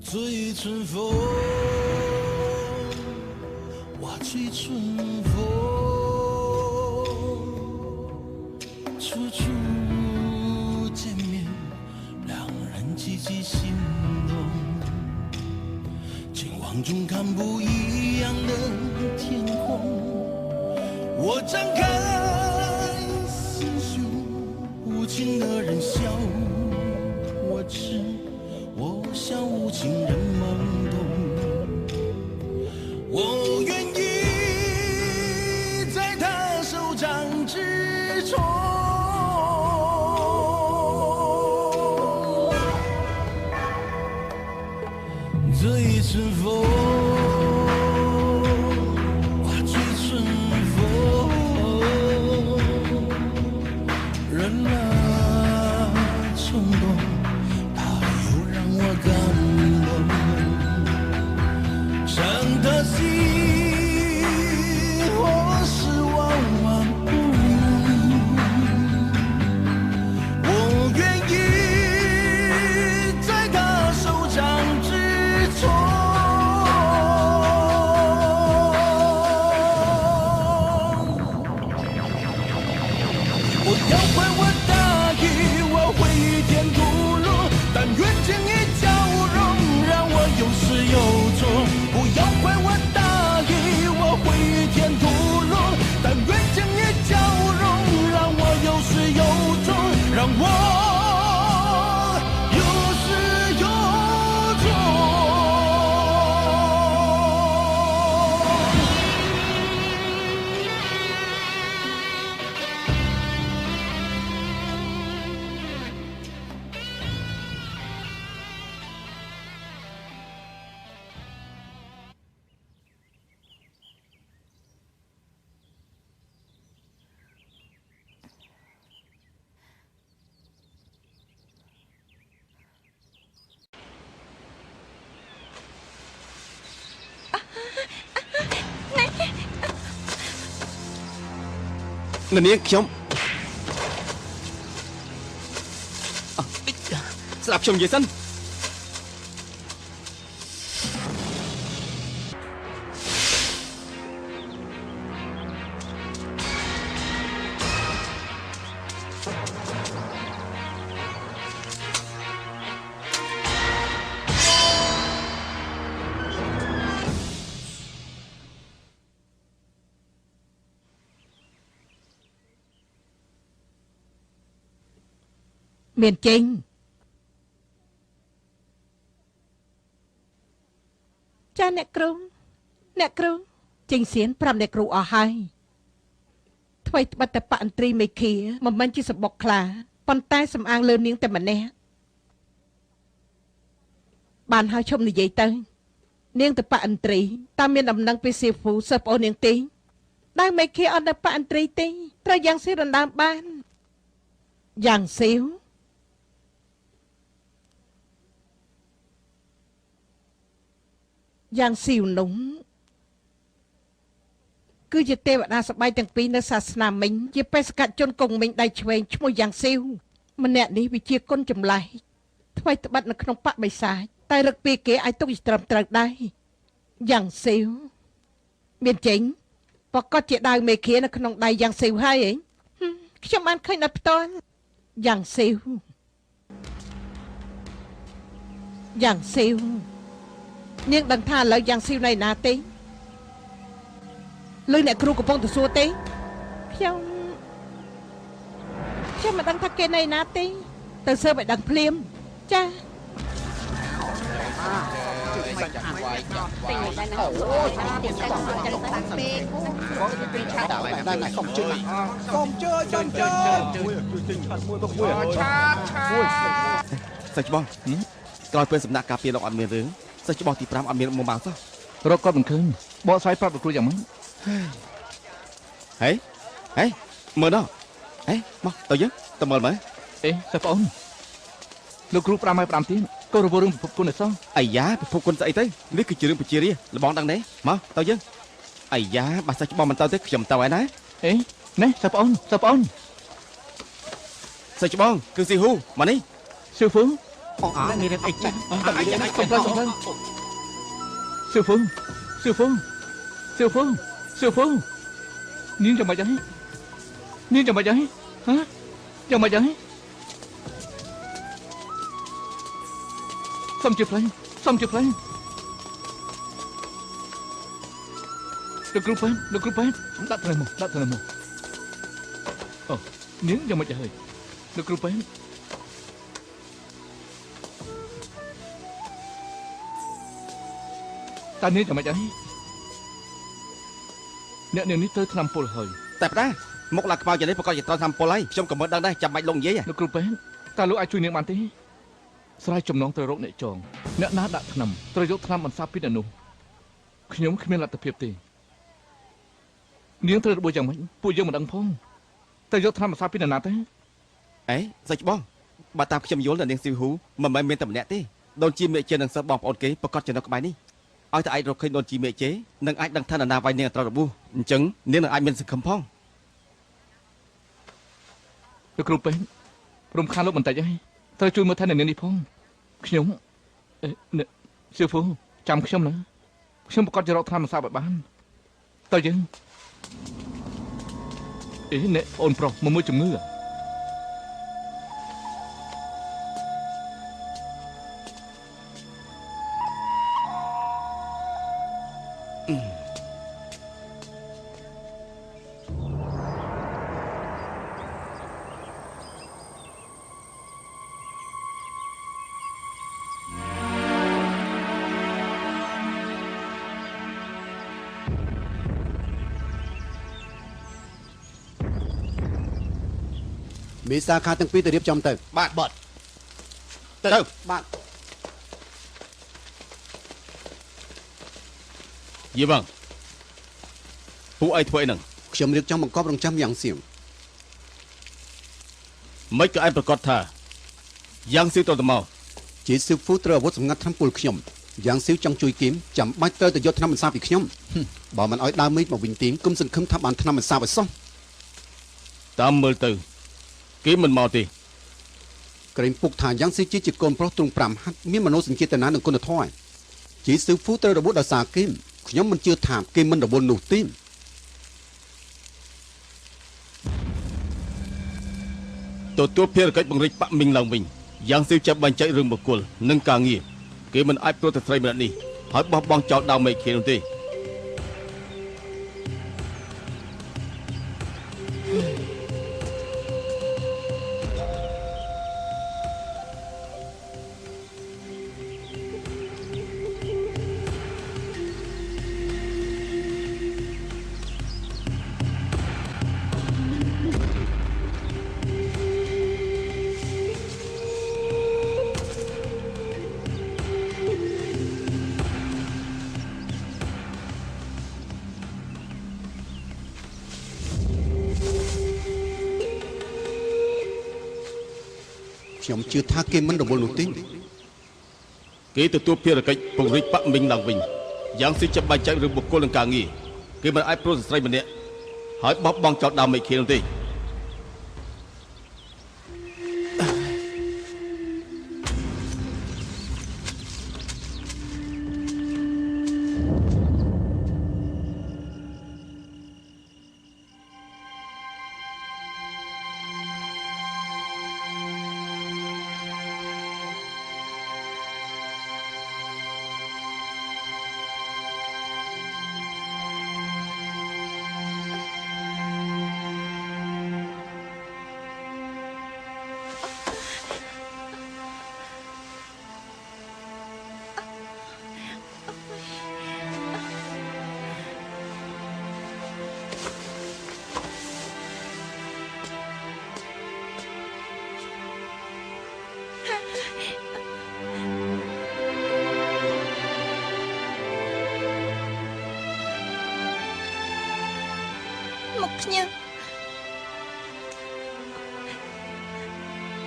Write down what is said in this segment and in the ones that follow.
醉春风，哇，醉春风，处处见面，两人积极心动。景望中看不一样的天空，我张开心胸，无情的人笑我痴。我笑无情人懵懂，我愿意在他手掌之中。这一阵风，哇，吹春风，人啊，冲动。我感动，真的心或是万万不能，我愿意在他手掌之中。我要回我大意，我会与天吐露，但愿经一交融，让我有始有终。不要怪我大意，我会与天吐露，但愿经一交融，让我有始有终，让我有始有终。នាងខ្ញុំស្ដាប់ខ្ញុំនិយាយសិនមានចេញចាអ្នកគ្រូចេញសៀនប្រាប់អ្នកគ្រូអស់ហើយថ្មីត្បិតតែបអន្ត្រីមេឃាមិនមែនជាសម្បុកខ្លាប៉ុន្តែសំអាងលើនាងតែម្នាក់បានហើយឈប់និយាយទៅនាងទៅបអន្ត្រីតាមមានដំណឹងពីសៀហ្វូសិស្សប្អូននាងទេដើមមេឃាអត់នៅបអន្ត្រីទេត្រូវយ៉ាងស៊ីរំដើមបានយ៉ាងស៊ីវយ៉ាងស៊ីវនោះគឺជាទេវតាសបាយទាំងពីរនៅសាសនាមិញជាបេសកជនគង់មិញដៃឆ្វេងឈ្មោះយ៉ាងស៊ីវម្នាក់នេះវាជាគុណចម្លែកថ្មីត្បិតនៅក្នុងបបិសាចតែរឹកពីគេអាចទុកជាត្រឹមត្រូវដែរយ៉ាងស៊ីវមានចេញប្រកាសជាដាវមេឃានៅក្នុងដៃយ៉ាងស៊ីវហើយហ៎ខ្ញុំបានឃើញដល់ផ្ទាល់យ៉ាងស៊ីវនាងដឹងថាឥឡូវយ៉ាងស៊ីវនៅណាទេលឺអ្នកគ្រូកំពុងទៅសួរទេខ្ញុំមិនដឹងថាគេនៅណាទេទៅសើបឲ្យដឹងភ្លាមចាកុំជឿសិស្សច្បងក្រោយពេលសំណាក់ការពារលោកអត់មានរឿងសិស្សច្បងទី5អត់មានមកមកសោះរកគាត់មិនឃើញបកស្រាយប្រាប់លោកគ្រូយ៉ាងម៉េចហេមើលដល់ហេមកទៅយើងទៅមើលមើលអេសិស្សប្អូនលោកគ្រូ5ហើយ5ទៀតក៏រវល់រឿងពិភពគុណអីសោះអាយ៉ាពិភពគុណស្អីទៅនេះគឺជារឿងប្រជារាស្ត្រលបងដឹងទេមកទៅយើងអាយ៉ាបើសិស្សច្បងមិនទៅទេខ្ញុំទៅហើយណាអេនេះសិស្សប្អូនសិស្សច្បងគឺស៊ីហ៊ូមកនេះស៊ឺហ្វឺ មានរឿងអីចឹង សំផ្លឹងសៀវហ្វូនាងចាំមិនអីហ៎ចាំមិនអីសុំជាផ្លែលោកគ្រូប៉ែនដាក់ថ្នាំមកអូនាងចាំមិនអីលោកគ្រូប៉ែនតានេះចាំមិនអីអ្នកនាងនេះទៅថ្នាំពុលហើយតែប៉ុណ្ណាមុខឡើងខ្មៅយ៉ាងនេះប្រកាសជាត្រូវថ្នាំពុលហើយខ្ញុំក៏មិនដឹងដែរចាំបាច់លោកនិយាយលោកគ្រូប៉ែនតើលោកអាចជួយនាងបានទេស្រាយចំណងត្រូវរកអ្នកចងអ្នកណាដាក់ថ្នាំត្រូវយកថ្នាំបន្សាបពីនោះខ្ញុំគ្មានលទ្ធភាពទេនាងត្រូវរបួសយ៉ាងម៉េចពួកយើងមិនដឹងផងតែយកថ្នាំបន្សាបពីណាទេអេសាច់បងបើតាមខ្ញុំយល់នាងស៊ីវហ៊ូមិនមែនមានតែម្នាក់ទេដូនជីមេជេនឹងសិស្សបងប្អូនគេប្រកាសចំណុចក្បែរនេះឲ្យតែអាចរកឃើញដូនជីមេជេនឹងអាចដឹងថាណាវាយនាងត្រូវរបួសអញ្ចឹងនាងនឹងអាចមានសង្ឃឹមផងលោកគ្រូប៉ែនរំខានលោកបន្តិចហើយត្រូវជួយមើលថែអ្នកនាងនេះផងខ្ញុំសៀវហ្វូចាំខ្ញុំណាខ្ញុំប្រកាសจะរកថ្នាំបន្សាបឲ្យបានតើយើងអ្នកអូនប្រុសមកមើលជំងឺមេសាខាទាំងពីរទៅរៀបចំទៅបាទទៅបាទយីបងពួកអីធ្វើអីហ្នឹងខ្ញុំរៀបចំបង្កប់រងចាំយ៉ាងសៀងមិនក៏ឯងប្រកាសថាយ៉ាងស៊ីវទៅមកជាស៊ីវហ្វូត្រូវអាវុធសម្ងាត់ថ្នាំពុលខ្ញុំយ៉ាងស៊ីវចង់ជួយគីមចាំបាច់ត្រូវទៅយកថ្នាំបន្សាបពីខ្ញុំបើមិនឲ្យដើមមេឃមកវិញទេគុំសង្ឃឹមថាបានថ្នាំបន្សាបឲ្យសោះតាមមើលទៅគេមិនមកទេក្រែងពុកថាយ៉ាងស៊ីជាកូនប្រុសទ្រង់5ហាត់មានមនោសញ្ចេតនានិងគុណធម៌ជាស៊ឺហ្វូត្រូវរបួសដោយសារគេខ្ញុំមិនជឿថាគេមិនរវល់នោះទេទទួលភារកិច្ចបង្រិចបាក់មីងឡើងវិញយ៉ាងស៊ីចាប់បញ្ចេញរឿងបុគ្គលនិងការងារគេមិនអាចព្រោះតែស្រីម្នាក់នេះហើយបោះបង់ចោលដើមមេឃខៀននោះទេខ្ញុំជឿថាគេមិនរវល់នោះទេគេទទួលភារកិច្ចពង្រីកបាក់មីងឡើងវិញយ៉ាងស៊ីចាប់បញ្ចេញរឿងបុគ្គលនិងការងារគេមិនអាចព្រោះស្រីម្នាក់ហើយបោះបង់ចោលដើមមេឃខៀននោះទេ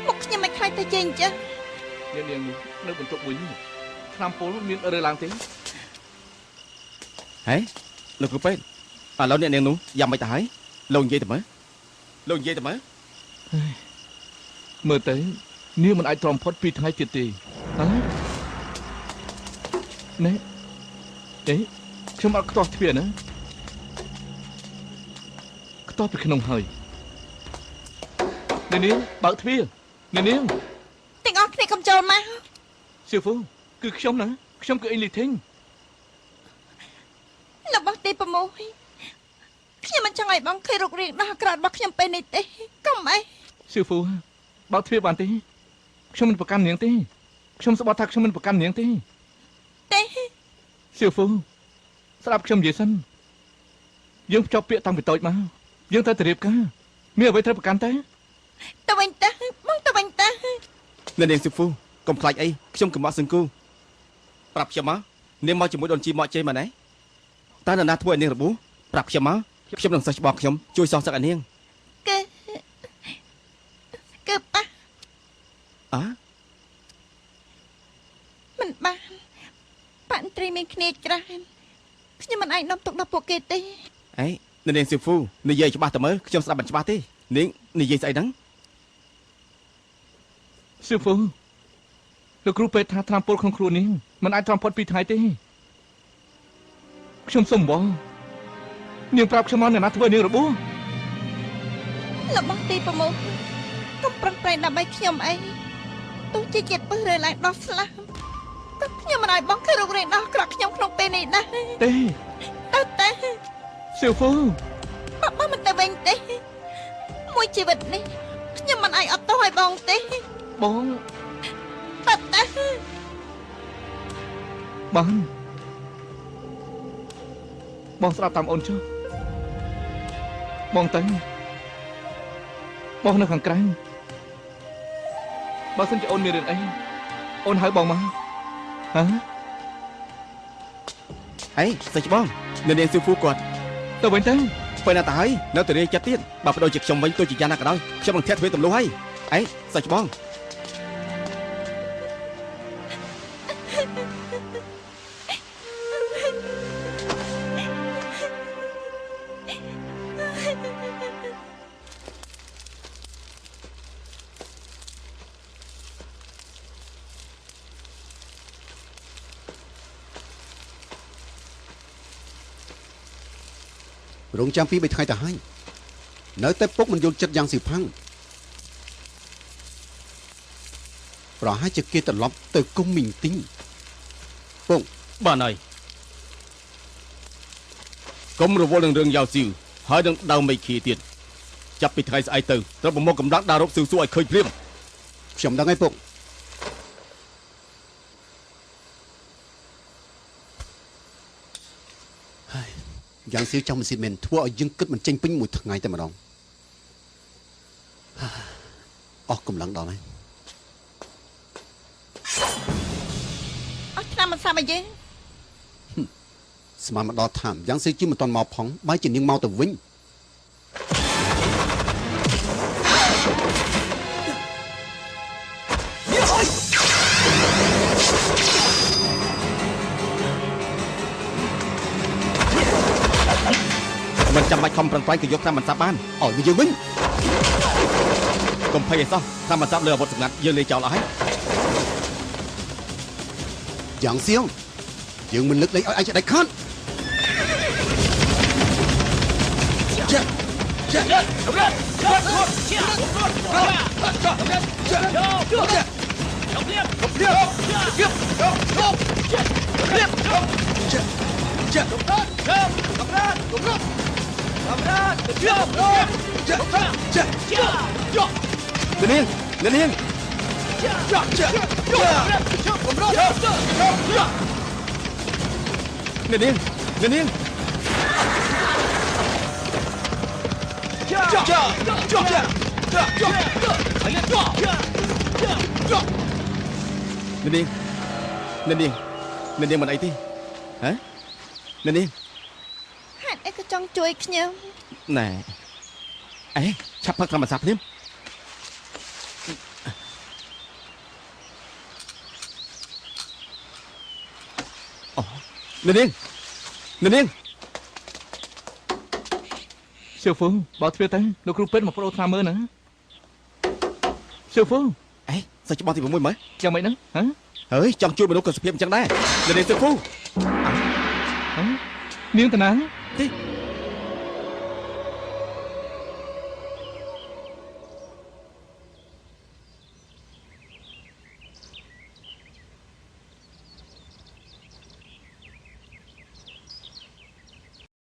មុខខ្ញុំមិនខ្លាចទៅចេញចឹងនាងនេះនៅបន្ទប់មួយនេះថ្នាំពុលមានរើឡើងទេហេលោកគ្រូពេទ្យឥឡូវអ្នកនាងនោះយ៉ាងមិនទៅហើយលោកនិយាយទៅមើលមើលទៅ នាងមិនអាចទ្រាំផុត2ថ្ងៃទៀតទេហ៎ណែខ្ញុំអត់ខ្ទាស់ទ្វារណាខ្ទាស់ពីក្នុងហើយនាងបើកទ្វារនាងទាំងអស់គ្នាកុំចូលមកសៀវហ្វូគឺខ្ញុំណាខ្ញុំគឺអ៊ីលីធីងរបស់ទី6ខ្ញុំមិនចង់ឲ្យបងឃើញរូបរាងដល់ក្រោតរបស់ខ្ញុំពេលនេះទេកុំអីសៀវហ្វូបើកទ្វារបានទេខ្ញុំមិនប្រកាន់នាងទេខ្ញុំស្បត់ថាខ្ញុំមិនប្រកាន់នាងទេសៀវហ្វូស្ដាប់ខ្ញុំនិយាយសិនយើងភ្ជាប់ពាក្យតាំងពីតូចមកយើងត្រូវទៅរៀបការមានអ្វីត្រូវប្រកាន់ទេទៅវិញទៅបងទៅវិញទៅនាងសៀវហ្វូកុំខ្លាចអីខ្ញុំកំអត់សង្គូប្រាប់ខ្ញុំមកនាងមកជាមួយដូនជីមកជេមកណែតើនរណាធ្វើឲ្យនាងរបួសប្រាប់ខ្ញុំមកខ្ញុំនឹងសិស្សច្បងខ្ញុំជួយសងសឹកឲ្យនាងគឺប៉ះមិនបានប៉ាត្រីមានគ្នាច្រើនខ្ញុំមិនអាចនាំទុកដល់ពួកគេទេអីនាងសៀវហ្វូនិយាយច្បាស់ទៅមើលខ្ញុំស្ដាប់មិនច្បាស់ទេនាងនិយាយស្អីហ្នឹងសៀវហ្វូលោកគ្រូពេទ្យថាថ្នាំពុលក្នុងខ្លួននាងមិនអាចទ្រាំផុត2ថ្ងៃទេខ្ញុំសុំបងនាងប្រាប់ខ្ញុំមកអ្នកណាធ្វើនាងរបួសរបស់ទី6កុំប្រឹងប្រែងដើម្បីខ្ញុំអីទោះជាជាតិពឹសរើឡើងដោះស្លាប់ក៏ខ្ញុំមិនឲ្យបងឃើញរូបរាងដោះក្រក់ខ្ញុំក្នុងពេលនេះដែរទេសៀវហ្វូបងមិនទៅវិញទេមួយជីវិតនេះខ្ញុំមិនអាចអត់ទោសឲ្យបងទេបងបងស្ដាប់តាមអូនចុះបងទៅបងនៅខាងក្រៅបើសិនជាអូនមានរឿងអីអូនហៅបងមកអីសិច្បងនាងសៀវហ្វូគាត់ទៅវិញទៅពេលណាទៅហើយនៅតែរៀនចិត្តទៀតបើបដូរជាខ្ញុំវិញទោះជាយ៉ាងណាក៏ដោយខ្ញុំនឹងធាក់ទ្វេទម្លុះហើយអីសិច្បងរងចាំ2-3ថ្ងៃទៅហើយនៅតែពុកមិនយល់ចិត្តយ៉ាងស៊ីផាំងប្រហែលជាគេត្រឡប់ទៅគុំមីងទីងពុកបានហើយកុំរវល់នឹងរឿងយ៉ាវស៊ីវហើយនឹងដៅមេឃីទៀតចាប់ពីថ្ងៃស្អែកទៅត្រូវប្រមូលកម្លាំងដើររកស៊ឺស៊ូឲ្យឃើញព្រាមខ្ញុំដឹងហើយពុកយ៉ាងស៊ីវចង់មិនស៊ីមែនធ្វើឲ្យយើងគិតមិនចេញពេញមួយថ្ងៃតែម្ដងអស់កម្លាំងដល់ហើយអស់ឆ្នាំមិនសាប់ឲ្យយើងស្មានមកដល់ថាយ៉ាងស៊ីវជាមិនតន់មកផងបែរជានាងមកទៅវិញមិនចាំបាច់ខំប្រឹងប្រែងទៅយកតាមមិនសាប់បានឲ្យវាយើងវិញកុំភ័យអីសោះតាមមិនសាប់លើអាវុធសម្ងាត់យើងលេងចោលអស់ហើយយ៉ាងសៀងយើងមិនលើកលែងឲ្យឯងចេះដាច់ខាត់នាងមិនអីទេហ៎នាងហេតុអីក៏ចង់ជួយខ្ញុំណែអេឆាប់ផឹកធម្មសាស្ត្រភ្លាមនាងសៀវហ្វូបើទ្វារទៅលោកគ្រូពេទ្យមកប្រូថ្នាំមើលណាសៀវហ្វូ អេសាច់ច្បងទី6មើល យ៉ាងម៉េចហ្នឹងហ៎ ហើយចង់ជួយមនុស្សក៏សភាពអញ្ចឹងដែរនាងស៊ឺហ្វូ នាងតាណា ទេ